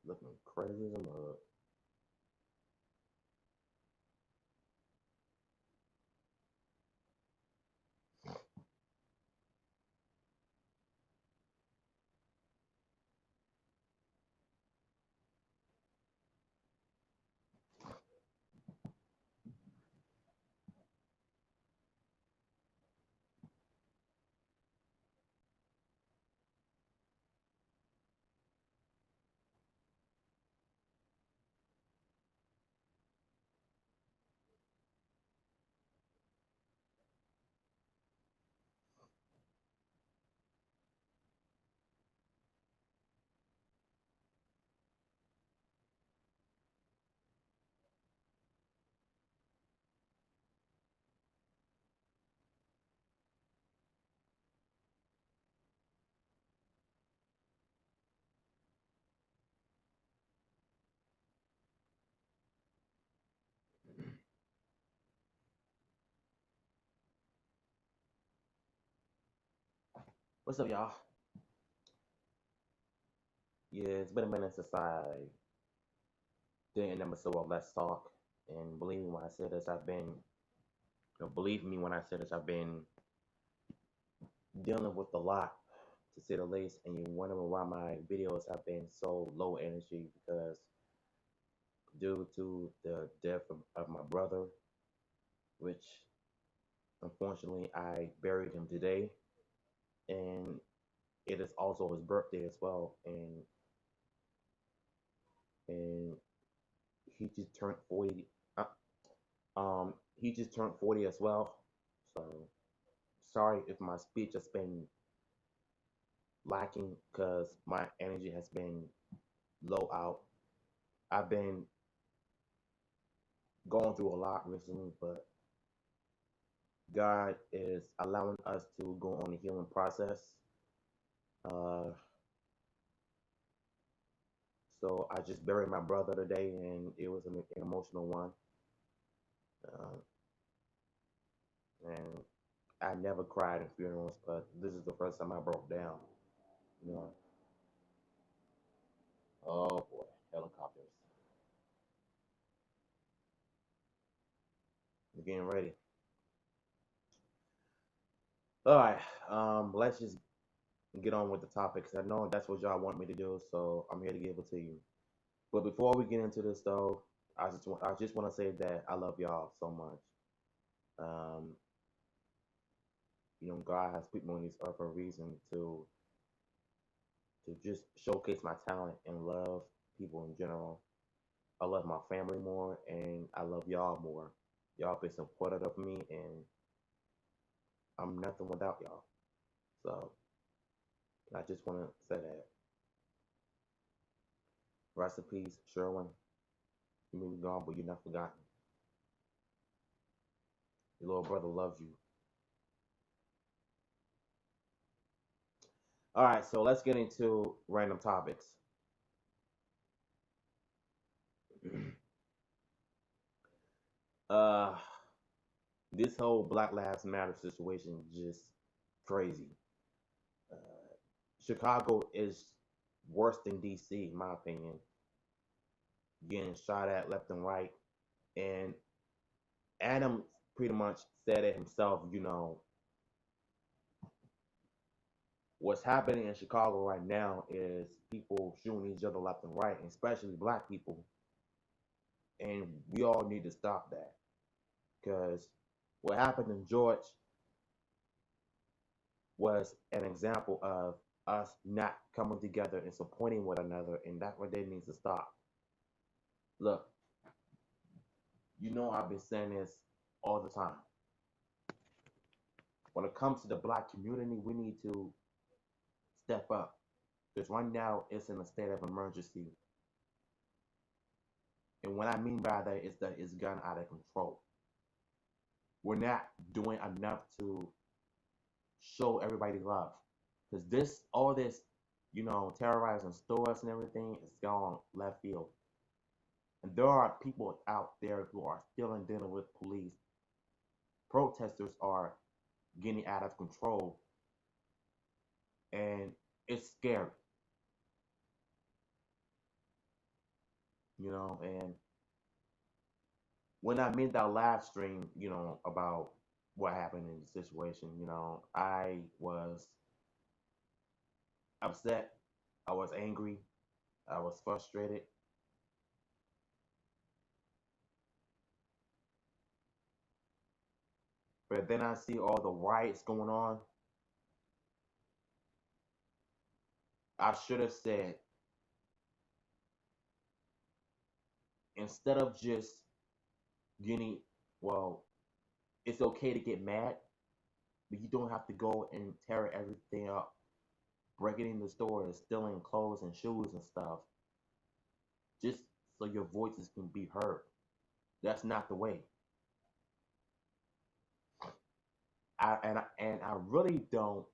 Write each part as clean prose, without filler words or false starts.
Looking crazy as a mug. What's up, y'all? Yeah, it's been a minute since I did an episode of Let's Talk. And believe me when I say this, believe me when I say this, I've been dealing with a lot, to say the least. And you're wondering why my videos have been so low energy because due to the death of my brother, which unfortunately I buried him today. And it is also his birthday as well. And he just turned 40. Uh, he just turned 40 as well. So sorry if my speech has been lacking because my energy has been low out. I've been going through a lot recently, but God is allowing us to go on a healing process. Uh, so I just buried my brother today, and it was an emotional one. Uh, and I never cried at funerals, but this is the first time I broke down. You know, oh boy, helicopters. We're getting ready. All right, let's just get on with the topics. I know that's what y'all want me to do, so I'm here to give it to you. But before we get into this, though, I just want to say that I love y'all so much. Um, God has put me on this earth for a reason to just showcase my talent and love people in general. I love my family more, and I love y'all more. Y'all been supportive of me, and I'm nothing without y'all. So I just want to say that. Rest in peace, Sherwin. You may be gone, but you're not forgotten. Your little brother loves you. All right, so let's get into random topics. uh, this whole Black Lives Matter situation is just crazy. Uh, Chicago is worse than DC, in my opinion. Getting shot at left and right, and Adam pretty much said it himself. What's happening in Chicago right now is people shooting each other left and right, especially black people, and we all need to stop that because what happened in George was an example of us not coming together and supporting one another, and that what they needs to stop. Look, I've been saying this all the time. When it comes to the black community, we need to step up because right now it's in a state of emergency. And what I mean by that is that it's gone out of control. We're not doing enough to show everybody love. Because all this, terrorizing stores and everything is gone left field. And there are people out there who are still in dealing with police. Protesters are getting out of control, and it's scary. And when I made that live stream, about what happened in the situation, I was upset, I was angry, I was frustrated, but then I see all the riots going on. I should have said, instead of just getting, well, it's okay to get mad, but you don't have to go and tear everything up, breaking in the stores, stealing clothes and shoes and stuff, just so your voices can be heard. That's not the way. And I really don't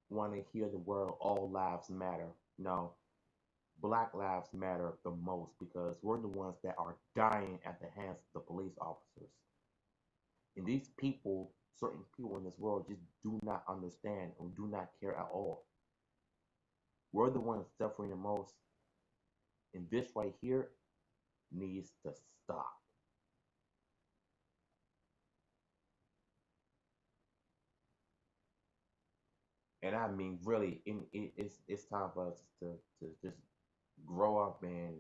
want to hear the word all lives matter. No, Black lives matter the most because we're the ones that are dying at the hands of the police officers. And these people, certain people in this world, just do not understand or do not care at all. We're the ones suffering the most, and this right here needs to stop. And I mean, really, it's time for us to just grow up and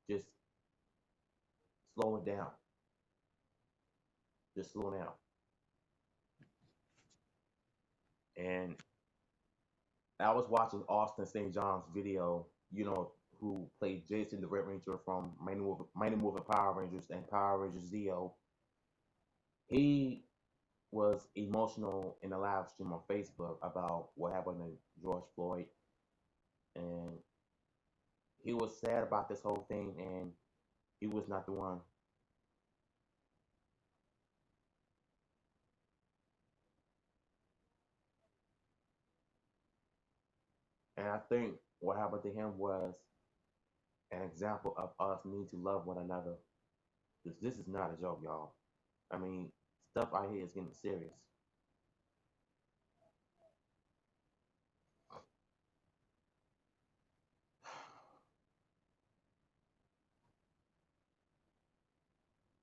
just slow it down. Just slow down. And I was watching Austin St. John's video, who played Jason the Red Ranger from Mighty Moving Power Rangers and Power Rangers Zeo. He was emotional in a live stream on Facebook about what happened to George Floyd, and he was sad about this whole thing, and he was not the one. And I think what happened to him was an example of us needing to love one another. This is not a joke, y'all. I mean, stuff out here is getting serious.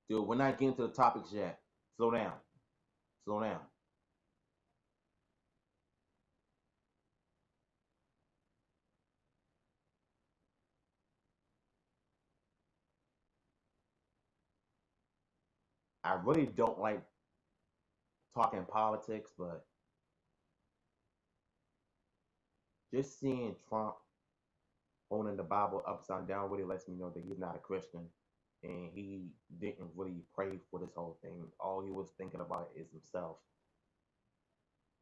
Dude, we're not getting to the topics yet. Slow down. Slow down. I really don't like talking politics, but just seeing Trump holding the Bible upside down really lets me know that he's not a Christian. And he didn't really pray for this whole thing. All he was thinking about is himself.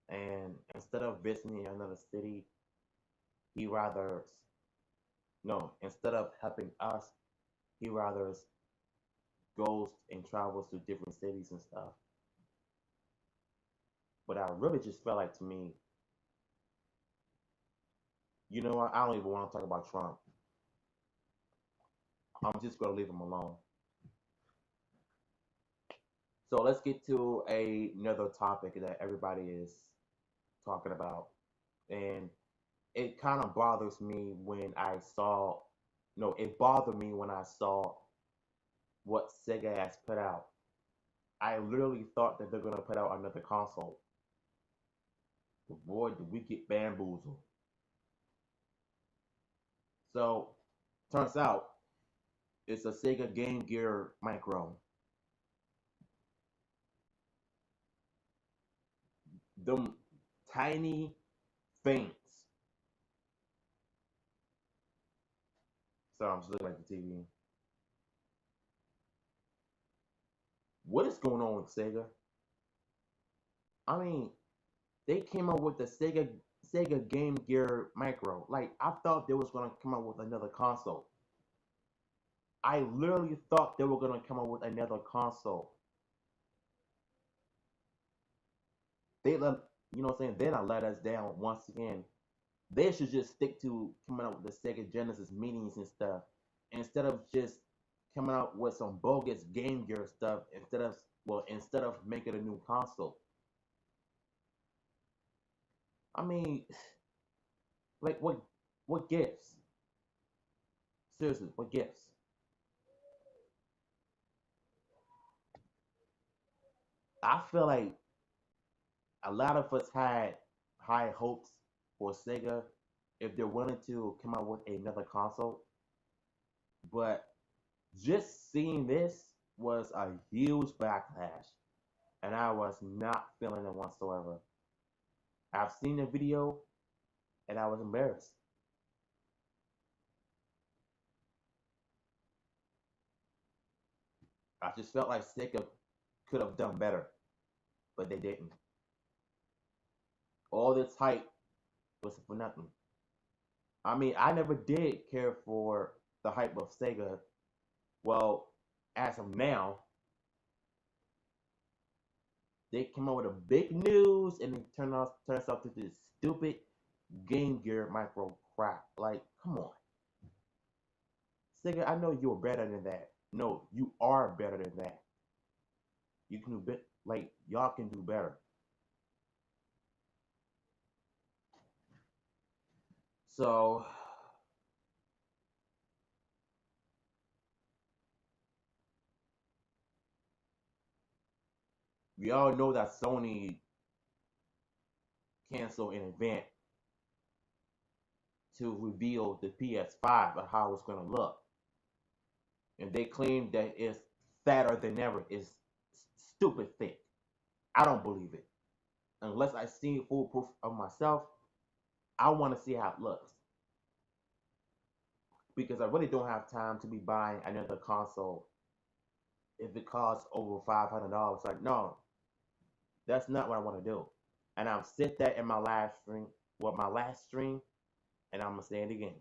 And instead of visiting another city, he rather, no, instead of helping us, he rather goes and travels to different cities and stuff. But I really just felt like, to me, you know what? I don't even want to talk about Trump. I'm just going to leave him alone. So let's get to another topic that everybody is talking about. And it kind of bothers me when I saw, no, it bothered me when I saw what Sega has put out. I literally thought that they're going to put out another console. But boy, did we get bamboozled. So, turns out it's a Sega Game Gear Micro. Them tiny things. So I'm just looking at the TV. What is going on with Sega? I mean, they came up with the Sega Game Gear Micro. Like, I thought they was gonna come up with another console. I literally thought they were gonna come up with another console. They let, what I'm saying, they not let us down once again. They should just stick to coming out with the Sega Genesis meetings and stuff instead of just coming out with some bogus Game Gear stuff instead of making a new console. I mean, like what gives? Seriously, what gifts? I feel like a lot of us had high hopes for Sega if they're willing to come out with another console. But just seeing this was a huge backlash, and I was not feeling it whatsoever. I've seen the video, and I was embarrassed. I just felt like Sega could have done better, but they didn't. All this hype was for nothing. I mean, I never did care for the hype of Sega. Well, as of now, they came out with a big news and they turns out to this stupid Game Gear micro crap. Like, come on, Sega. I know you're better than that. No, you are better than that. You can do bit like y'all can do better. So we all know that Sony canceled an event to reveal the PS5 and how it's gonna look, and they claim that it's fatter than ever. It's stupid thick. I don't believe it unless I see full proof of myself. I want to see how it looks because I really don't have time to be buying another console if it costs over $500. Like, no, that's not what I want to do. And I've said that in my last stream, and I'm gonna say it again.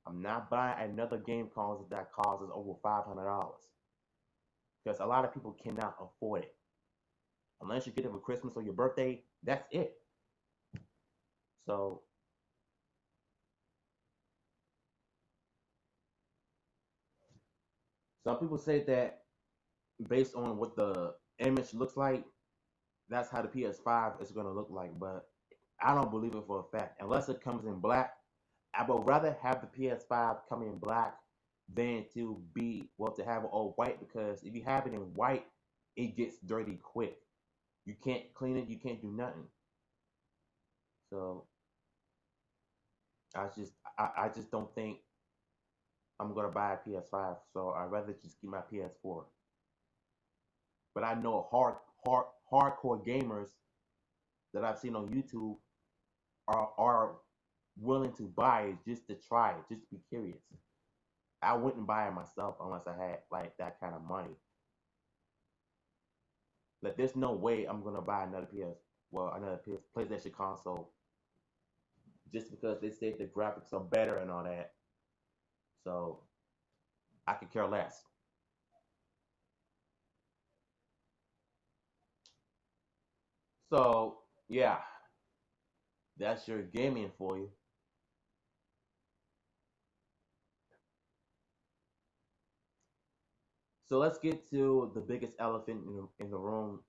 I'm not buying another game console that costs over $500 because a lot of people cannot afford it unless you get it for Christmas or your birthday. That's it. So some people say that based on what the image looks like, that's how the PS5 is going to look like. But I don't believe it for a fact. Unless it comes in black, I would rather have the PS5 come in black than to have it all white because if you have it in white, it gets dirty quick. You can't clean it, you can't do nothing. So I just don't think I'm gonna buy a PS5. So I'd rather just keep my PS4. But I know hardcore gamers that I've seen on YouTube are willing to buy it just to try it, just to be curious. I wouldn't buy it myself unless I had like that kind of money. Like there's no way I'm gonna buy another PlayStation console just because they say the graphics are better and all that. So I could care less. So yeah, that's your gaming for you. So let's get to the biggest elephant in the room,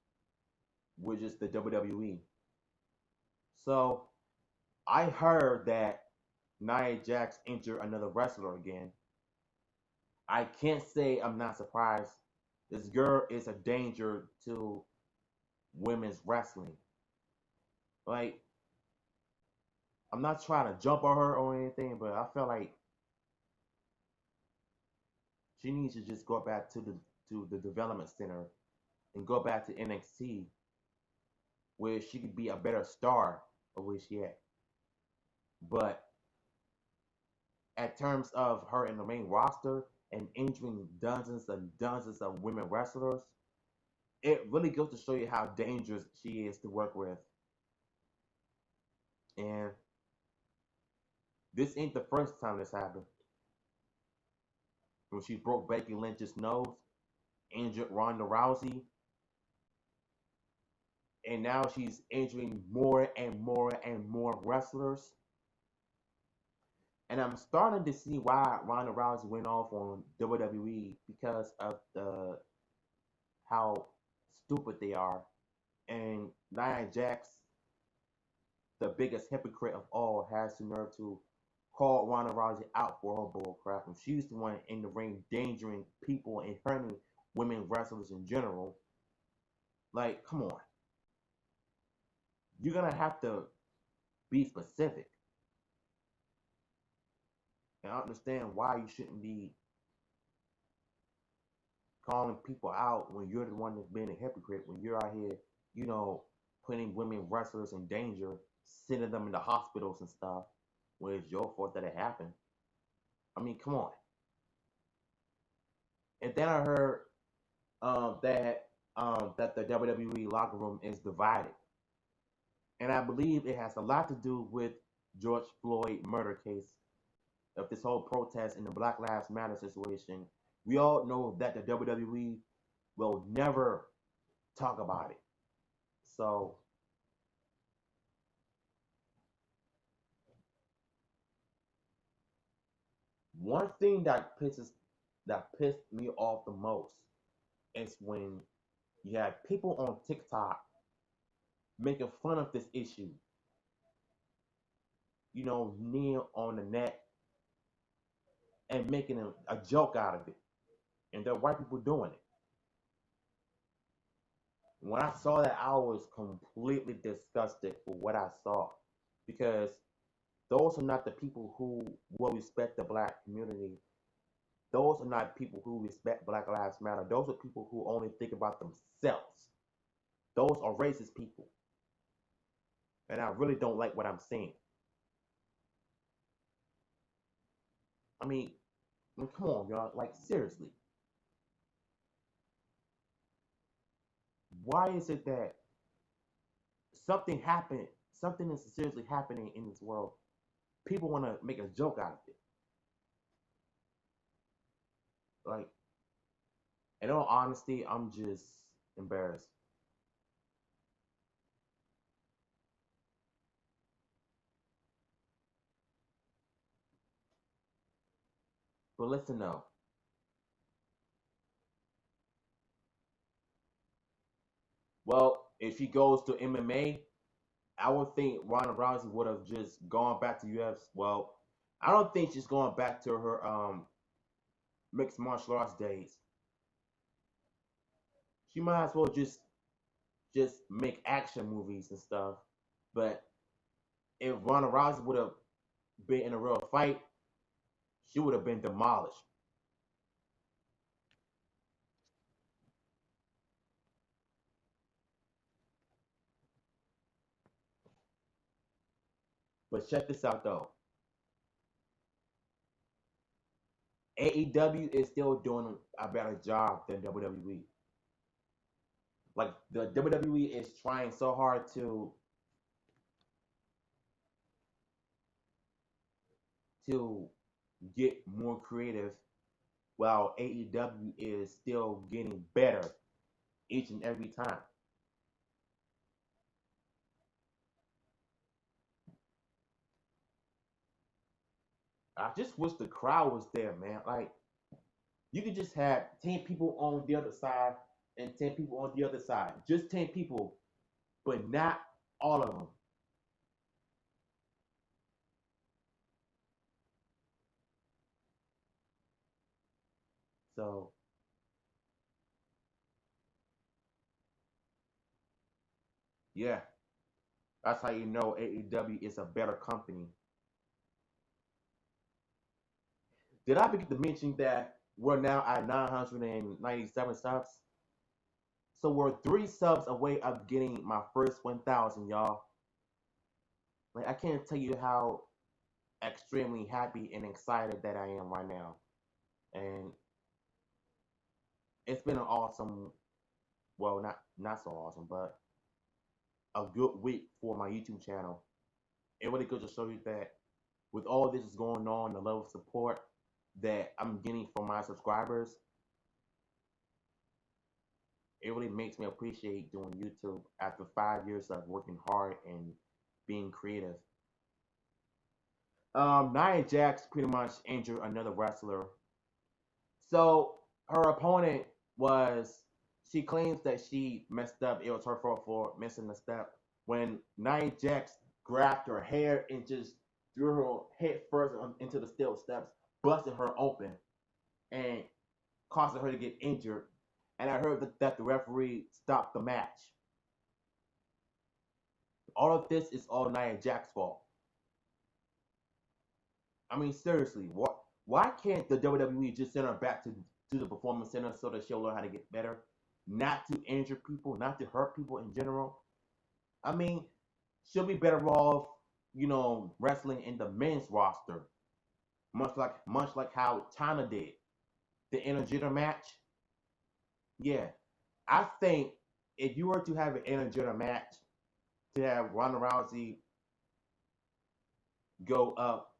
which is the WWE. So I heard that Nia Jax injured another wrestler again. I can't say I'm not surprised. This girl is a danger to women's wrestling. Like, I'm not trying to jump on her or anything, but I feel like she needs to just go back to the development center and go back to NXT where she could be a better star of where she at. But at terms of her in the main roster and injuring dozens and dozens of women wrestlers, it really goes to show you how dangerous she is to work with. And this ain't the first time this happened. When she broke Becky Lynch's nose, injured Ronda Rousey, and now she's injuring more and more and more wrestlers. And I'm starting to see why Ronda Rousey went off on WWE because of the how stupid they are. And Nia Jax, the biggest hypocrite of all, has the nerve to called Ronda Rousey out for her bull crap, and she's the one in the ring endangering people and hurting women wrestlers in general. Like, come on. You're gonna have to be specific and understand why you shouldn't be calling people out when you're the one that's being a hypocrite, when you're out here, you know, putting women wrestlers in danger, sending them into hospitals and stuff, when it's your fault that it happened. I mean, come on. And then I heard that the WWE locker room is divided, and I believe it has a lot to do with George Floyd murder case, of this whole protest in the Black Lives Matter situation. We all know that the WWE will never talk about it. So one thing that pissed me off the most is when you have people on TikTok making fun of this issue. You know, kneel on the neck and making a joke out of it. And there are white people doing it. When I saw that, I was completely disgusted for what I saw, because those are not the people who will respect the black community. Those are not people who respect Black Lives Matter. Those are people who only think about themselves. Those are racist people. And I really don't like what I'm seeing. I mean, come on, y'all. Like, seriously. Why is it that something happened, something is seriously happening in this world, people want to make a joke out of it? Like, in all honesty, I'm just embarrassed. But listen though, well, if she goes to MMA, I would think Ronda Rousey would have just gone back to UFC. Well, I don't think she's going back to her mixed martial arts days. She might as well just make action movies and stuff. But if Ronda Rousey would have been in a real fight, she would have been demolished. But check this out though. AEW is still doing a better job than WWE. Like, the WWE is trying so hard to get more creative, while AEW is still getting better each and every time. I just wish the crowd was there, man. Like, you could just have 10 people on the other side and 10 people on the other side. Just 10 people, but not all of them. So, yeah, that's how you know AEW is a better company. Did I forget to mention that we're now at 997 subs? So we're 3 subs away of getting my first 1,000, y'all. Like, I can't tell you how extremely happy and excited that I am right now. And it's been an awesome, well, not so awesome, but a good week for my YouTube channel. It really goes to show you that with all this is going on, the level of support that I'm getting from my subscribers, it really makes me appreciate doing YouTube after 5 years of working hard and being creative. Nia Jax pretty much injured another wrestler. So her opponent was, she claims that she messed up. It was her fault for missing the step. When Nia Jax grabbed her hair and just threw her head first into the steel steps, busting her open, and causing her to get injured. And I heard that the referee stopped the match. All of this is all Nia Jax's fault. I mean, seriously, what? Why can't the WWE just send her back to the performance center so that she'll learn how to get better, not to injure people, not to hurt people in general? I mean, she'll be better off, wrestling in the men's roster, much like how Tana did the intergender match. Yeah, I think if you were to have an intergender match, to have Ronda Rousey go up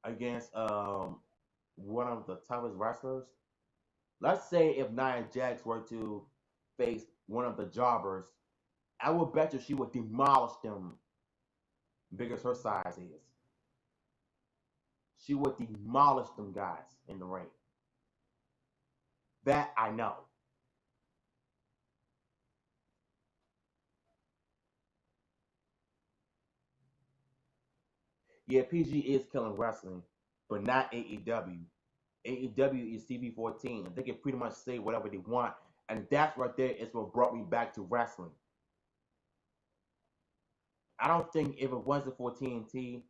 against one of the toughest wrestlers. Let's say if Nia Jax were to face one of the jobbers, I would bet you she would demolish them because her size is. She would demolish them guys in the ring. That I know. Yeah, PG is killing wrestling, but not AEW. AEW is TV-14, and they can pretty much say whatever they want, and that's right there is what brought me back to wrestling. I don't think if it wasn't for TNT,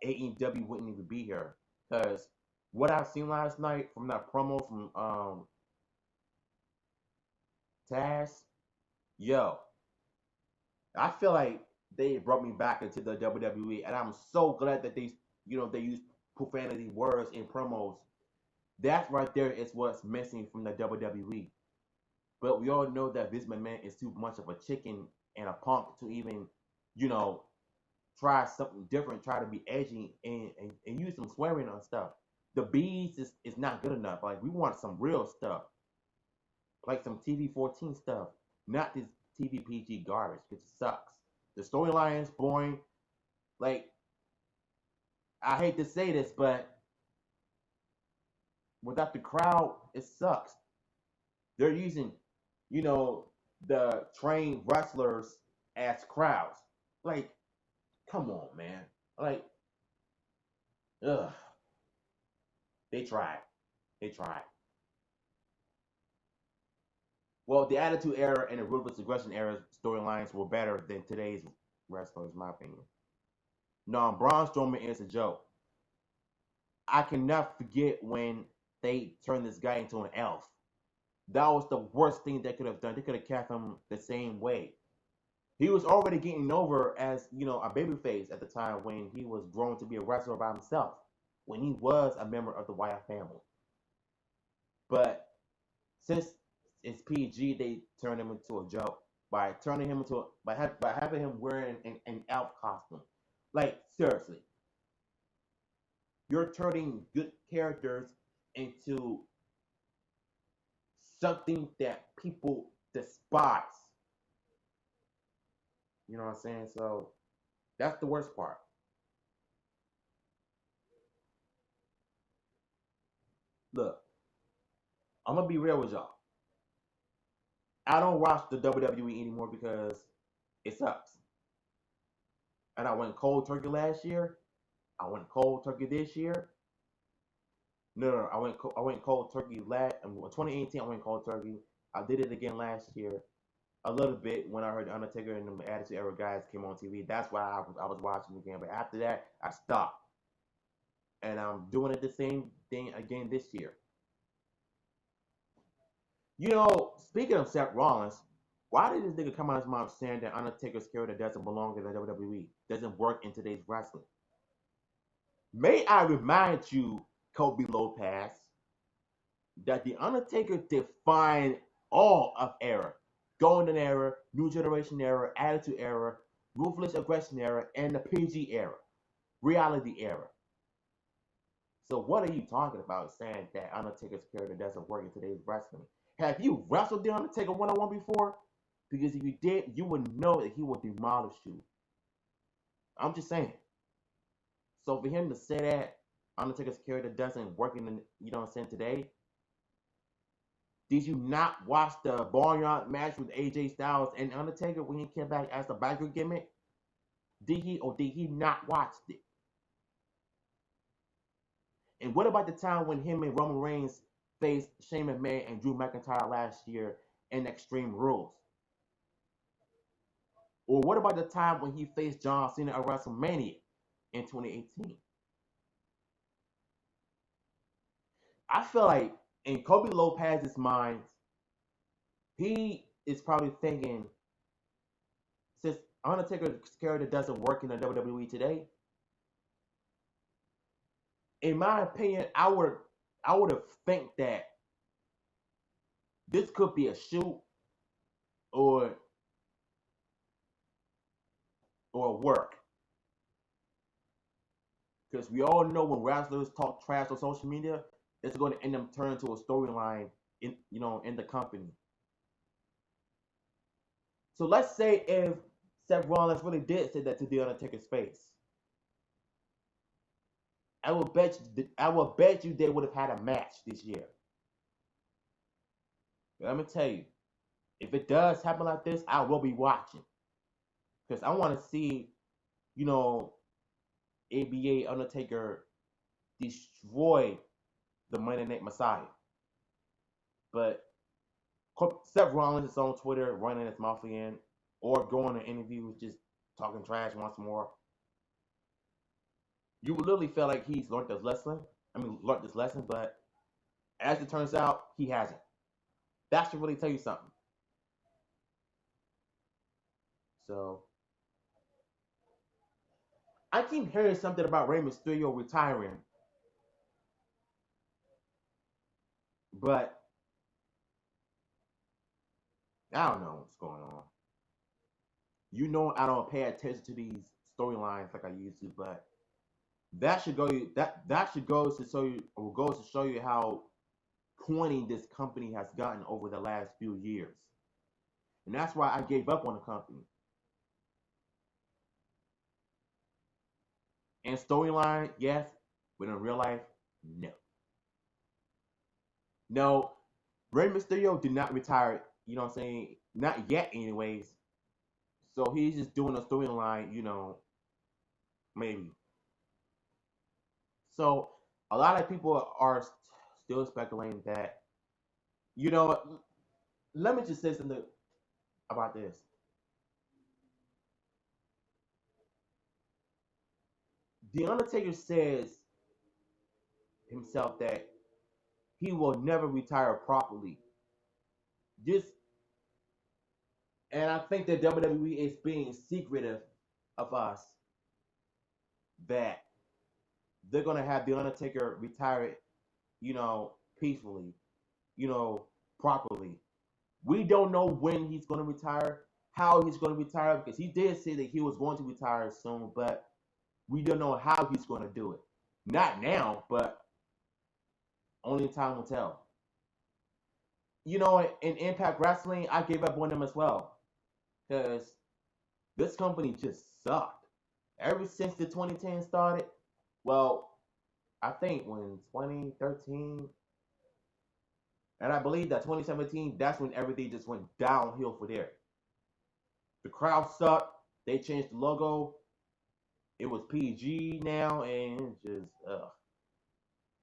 AEW wouldn't even be here. Because what I've seen last night from that promo from Taz, yo, I feel like they brought me back into the WWE, and I'm so glad that they use profanity words in promos. That right there is what's missing from the WWE. But we all know that Vince McMahon is too much of a chicken and a punk to even, you know, try something different, try to be edgy and use some swearing on stuff. The bees is not good enough. Like we want some real stuff, like some TV-14 stuff, not this TV PG garbage, which sucks. The storyline is boring. Like I hate to say this, but without the crowd, it sucks. They're using, you know, the trained wrestlers as crowds. Like, come on, man. Like, ugh. They tried. They tried. Well, the Attitude Era and the Ruthless Aggression Era storylines were better than today's wrestlers, in my opinion. No, Braun Strowman is a joke. I cannot forget when they turned this guy into an elf. That was the worst thing they could have done. They could have kept him the same way. He was already getting over as, a babyface at the time when he was grown to be a wrestler by himself, when he was a member of the Wyatt family. But since it's PG, they turned him into a joke by turning him into by having him wearing an elf costume. Like seriously, you're turning good characters into something that people despise. You know what I'm saying? So that's the worst part. Look, I'm gonna be real with y'all. I don't watch the WWE anymore because it sucks. And I went cold turkey last year. I went cold turkey this year. No, I went cold turkey last in 2018. I went cold turkey. I did it again last year, a little bit when I heard the Undertaker and the Attitude Era guys came on TV. That's why I was watching again. But after that, I stopped, and I'm doing it the same thing again this year. Speaking of Seth Rollins, why did this nigga come out his mouth saying that Undertaker's character doesn't belong in the WWE, doesn't work in today's wrestling? May I remind you, Kobe Lopez, that the Undertaker defined all of era: Golden Era, New Generation Era, Attitude Era, Ruthless Aggression Era, and the PG Era, Reality Era. So what are you talking about saying that Undertaker's character doesn't work in today's wrestling? Have you wrestled the Undertaker one-on-one before? Because if you did, you would know that he would demolish you. I'm just saying. So for him to say that Undertaker's character doesn't work in the, today, did you not watch the Barnyard match with AJ Styles and Undertaker when he came back as the biker gimmick? Did he or did he not watch it? And what about the time when him and Roman Reigns faced Shane McMahon and Drew McIntyre last year in Extreme Rules? Or what about the time when he faced John Cena at WrestleMania in 2018? I feel like in Kobe Lopez's mind, he is probably thinking, since Undertaker's character doesn't work in the WWE today, in my opinion, I would have think that this could be a shoot or work. Because we all know when wrestlers talk trash on social media, it's going to end up turning to a storyline in the company. So let's say if Seth Rollins really did say that to The Undertaker's face, I will bet you they would have had a match this year. But let me tell you, if it does happen like this, I will be watching because I want to see, you know, ABA Undertaker destroy the Monday Night Messiah. But Seth Rollins is on Twitter running his mouth again, or going to interviews just talking trash once more. You would literally feel like he's learned this lesson. Learned this lesson, but as it turns out, he hasn't. That should really tell you something. So I keep hearing something about Rey Mysterio retiring, but I don't know what's going on. I don't pay attention to these storylines like I used to, but that should go to show you or goes to show you how corny this company has gotten over the last few years. And that's why I gave up on the company. And storyline, yes, but in real life, no. No, Rey Mysterio did not retire, you know what I'm saying? Not yet, anyways. So he's just doing a storyline, maybe. So a lot of people are still speculating that, you know, let me just say something about this. The Undertaker says himself that he will never retire properly. Just, and I think that WWE is being secretive of us that they're gonna have the Undertaker retire, peacefully, you know, properly. We don't know when he's gonna retire, how he's gonna retire, because he did say that he was going to retire soon, but we don't know how he's gonna do it. Not now, but only time will tell. In Impact Wrestling, I gave up on them as well because this company just sucked. Ever since the 2010 started, well, I think when 2013, and I believe that 2017, that's when everything just went downhill for there. The crowd sucked. They changed the logo. It was PG now, and it's just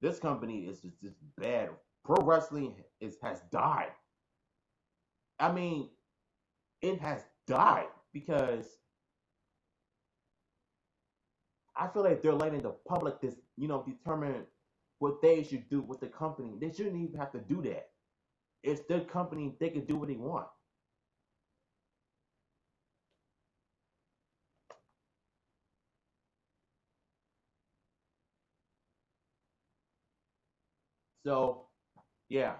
this company is just bad. Pro wrestling has died. I mean, it has died because I feel like they're letting the public determine what they should do with the company. They shouldn't even have to do that. It's their company; they can do what they want. So, yeah,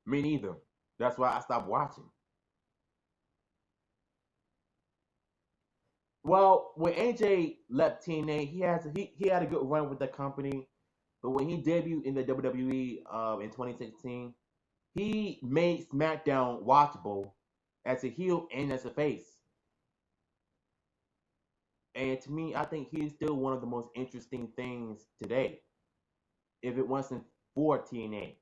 me neither. That's why I stopped watching. Well, when AJ left TNA, he had a good run with the company, but when he debuted in the WWE in 2016, he made SmackDown watchable as a heel and as a face. And to me, I think he's still one of the most interesting things today. If it wasn't for TNA,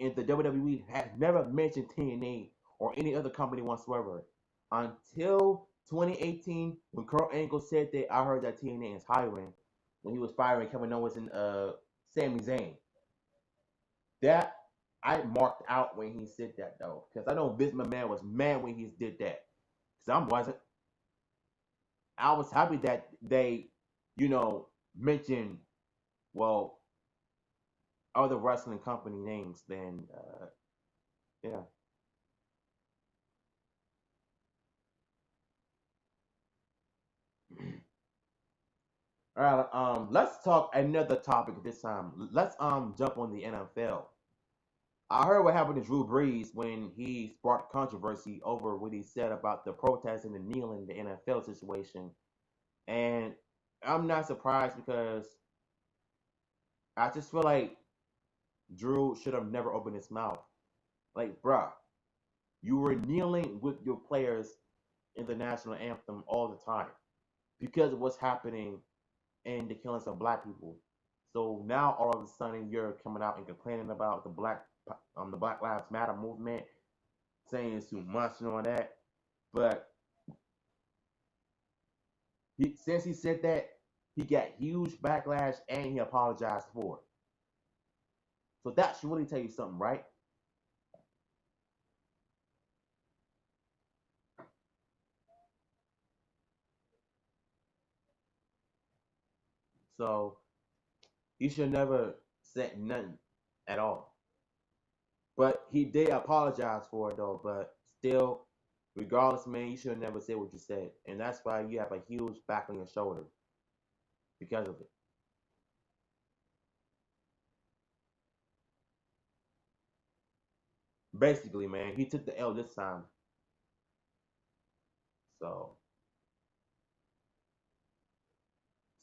and the WWE has never mentioned TNA or any other company whatsoever until 2018 when Kurt Angle said that. I heard that TNA is hiring when he was firing Kevin Owens and Sami Zayn. That I marked out when he said that though, because I know Vince McMahon was mad when he did that. Because I wasn't. I was happy that they, mentioned well other wrestling company names. Then yeah. All right. Let's talk another topic this time. Let's jump on the NFL. I heard what happened to Drew Brees when he sparked controversy over what he said about the protests and the kneeling in the NFL situation. And I'm not surprised because I just feel like Drew should have never opened his mouth. Like, bruh, you were kneeling with your players in the national anthem all the time because of what's happening in the killings of black people. So now all of a sudden you're coming out and complaining about the Black Lives Matter movement, saying it's too much and all that. But since he said that, he got huge backlash and he apologized for it. So that should really tell you something, right? So he should never said nothing at all. But he did apologize for it though. But still, regardless, man, you should never say what you said, and that's why you have a huge back on your shoulder because of it. Basically, man, he took the L this time. So,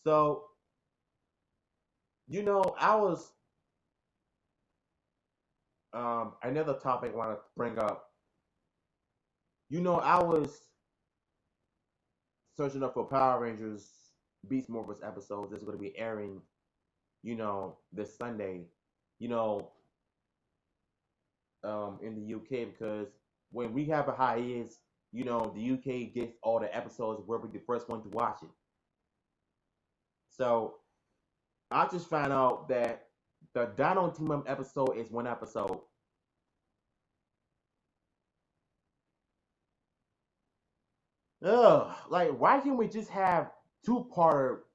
so I was another topic I want to bring up. I was searching up for Power Rangers Beast Morphers episodes that's going to be airing, this Sunday, you know, in the UK because when we have a hiatus, the UK gets all the episodes. We're the first one to watch it. So I just found out that the Dino Team Up episode is one episode. Ugh, like why can't we just have two-part?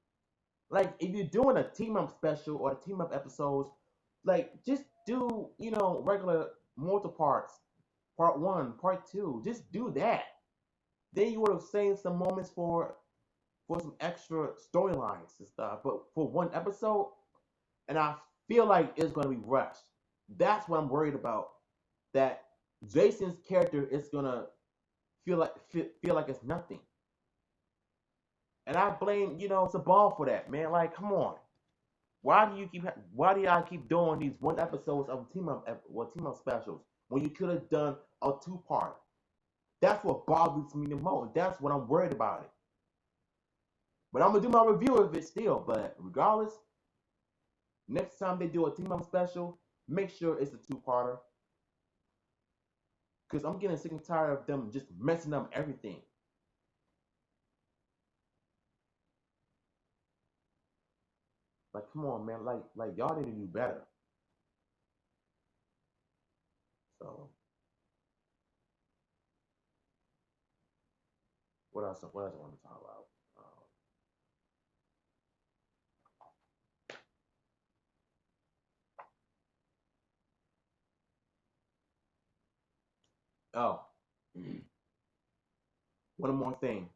Like if you're doing a team up special or a team up episodes, like just do regular multi parts, part one, part two. Just do that. Then you would have saved some moments for some extra storylines and stuff. But for one episode, and I feel like it's gonna be rushed. That's what I'm worried about. That Jason's character is gonna feel like it's nothing. And I blame Sabal for that, man. Like, come on. Why do y'all keep doing these one episodes of team up specials when you could have done a two-part? That's what bothers me the most. That's what I'm worried about it. But I'm gonna do my review of it still. But regardless, next time they do a team up special, make sure it's a two-parter. Cause I'm getting sick and tired of them just messing up everything. Like, come on, man. Like y'all need to do better. So, What else I want to talk about? Oh, one more thing.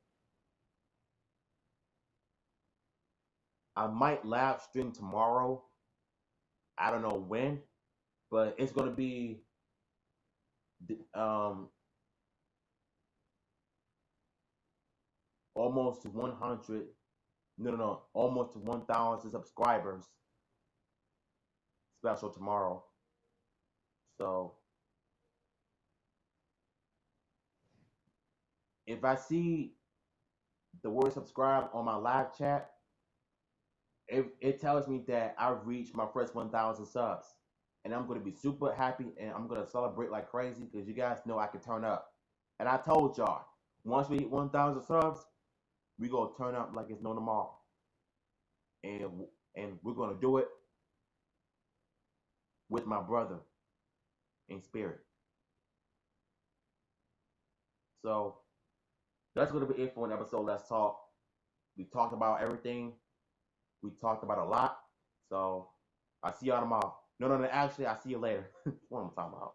I might live stream tomorrow. I don't know when, but it's gonna be um almost 100. No, almost 1,000 subscribers special tomorrow. So if I see the word subscribe on my live chat, it tells me that I've reached my first 1,000 subs. and I'm gonna be super happy, and I'm gonna celebrate like crazy because you guys know I can turn up. And I told y'all, once we hit 1,000 subs, we gonna turn up like it's no tomorrow, and we're gonna do it with my brother in spirit. So that's gonna be it for an episode. Let's talk. We talked about everything. We talked about a lot. So I see y'all tomorrow. No, actually, I see you later. What am I talking about?